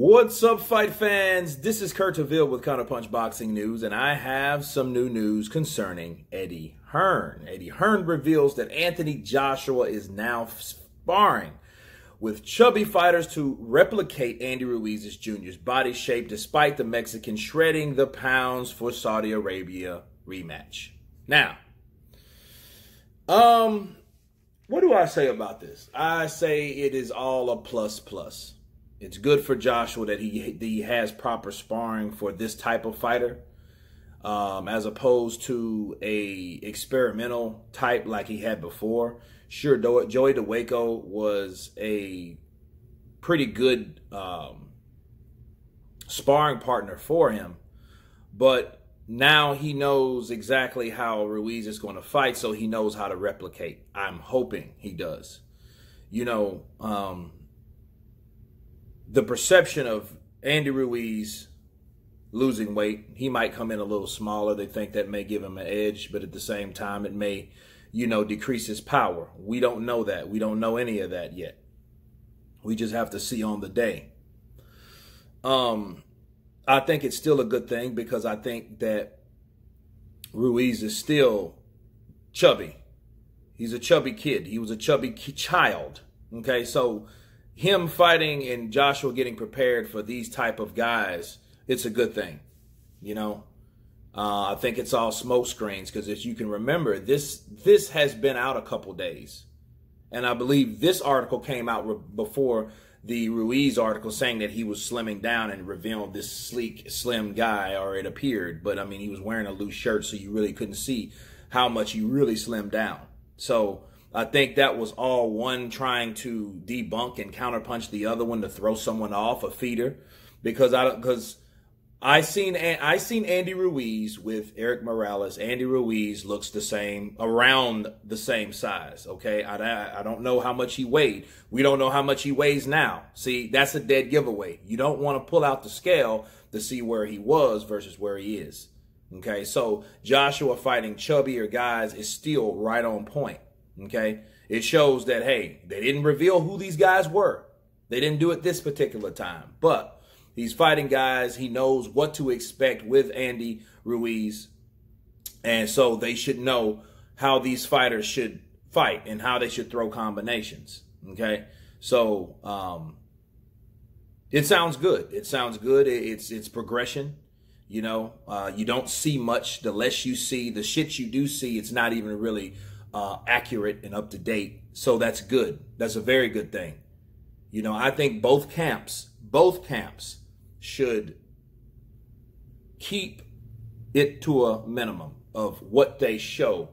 What's up, fight fans? This is Kurt Taville with Counterpunch Boxing News, and I have some new news concerning Eddie Hearn. Eddie Hearn reveals that Anthony Joshua is now sparring with chubby fighters to replicate Andy Ruiz Jr.'s body shape, despite the Mexican shredding the pounds for Saudi Arabia rematch. Now, what do I say about this? I say it is all a plus plus. It's good for Joshua that he has proper sparring for this type of fighter, as opposed to a experimental type like he had before. Sure, Joey DeWaco was a pretty good sparring partner for him, but now he knows exactly how Ruiz is going to fight, so he knows how to replicate. I'm hoping he does. You know, the perception of Andy Ruiz losing weight, he might come in a little smaller. They think that may give him an edge, but at the same time, it may, you know, decrease his power. We don't know that. We don't know any of that yet. We just have to see on the day. I think it's still a good thing because I think that Ruiz is still chubby. He's a chubby kid. He was a chubby child. Okay, so him fighting and Joshua getting prepared for these type of guys, it's a good thing. You know, I think it's all smoke screens because as you can remember, this has been out a couple days. And I believe this article came out before the Ruiz article saying that he was slimming down and revealed this sleek, slim guy, or it appeared. But, I mean, he was wearing a loose shirt, so you really couldn't see how much he really slimmed down. So I think that was all one trying to debunk and counterpunch the other one to throw someone off, a feeder. Because I seen Andy Ruiz with Eric Morales. Andy Ruiz looks the same, around the same size, okay? I don't know how much he weighed. We don't know how much he weighs now. See, that's a dead giveaway. You don't want to pull out the scale to see where he was versus where he is, okay? So Joshua fighting chubbier guys is still right on point, okay? It shows that, hey, they didn't reveal who these guys were. They didn't do it this particular time, but he's fighting guys. He knows what to expect with Andy Ruiz. And so they should know how these fighters should fight and how they should throw combinations. Okay. So it sounds good. It sounds good. It's progression. You know, you don't see much. The less you see, the shit you do see, it's not even really accurate and up to date. So that's good. That's a very good thing. You know, I think both camps should keep it to a minimum of what they show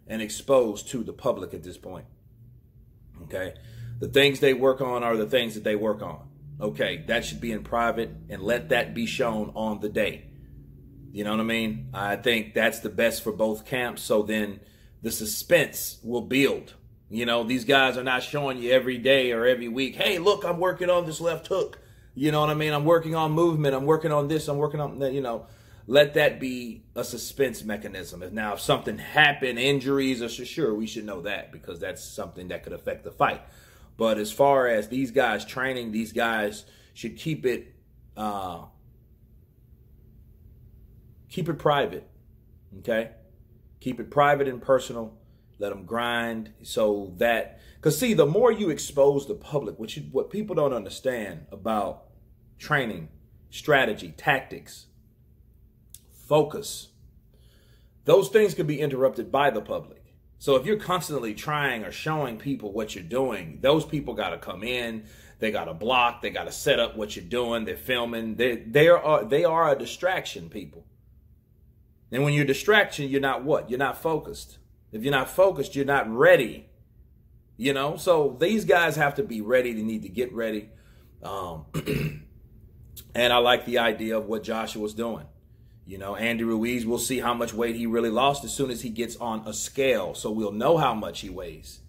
and expose to the public at this point. Okay? The things they work on are the things that they work on. Okay, that should be in private and let that be shown on the day. You know what I mean? I think that's the best for both camps, so then the suspense will build. You know, these guys are not showing you every day or every week, hey, look, I'm working on this left hook. You know what I mean? I'm working on movement. I'm working on this. I'm working on that. You know, let that be a suspense mechanism. Now, if something happened, injuries, or sure, we should know that because that's something that could affect the fight. But as far as these guys training, these guys should keep it private. Okay, keep it private and personal. Let them grind so that, because see, the more you expose the public, what people don't understand about training, strategy, tactics, focus, those things can be interrupted by the public. So if you're constantly trying or showing people what you're doing, those people got to come in, they got to block, they got to set up what you're doing, they're filming, they are a distraction, people. And when you're distraction, you're not what? You're not focused. If you're not focused, you're not ready. You know, so these guys have to be ready. They need to get ready. And I like the idea of what Joshua's doing. You know, Andy Ruiz, we'll see how much weight he really lost as soon as he gets on a scale. So we'll know how much he weighs.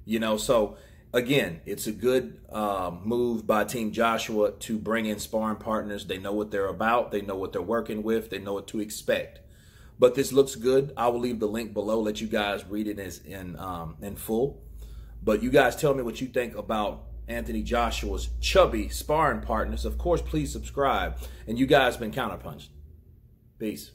You know, so again, it's a good move by Team Joshua to bring in sparring partners. They know what they're about. They know what they're working with. They know what to expect. But this looks good. I will leave the link below. Let you guys read it in full. But you guys tell me what you think about Anthony Joshua's Chubby sparring partners. Of course, please subscribe. And you guys been counterpunched. Peace.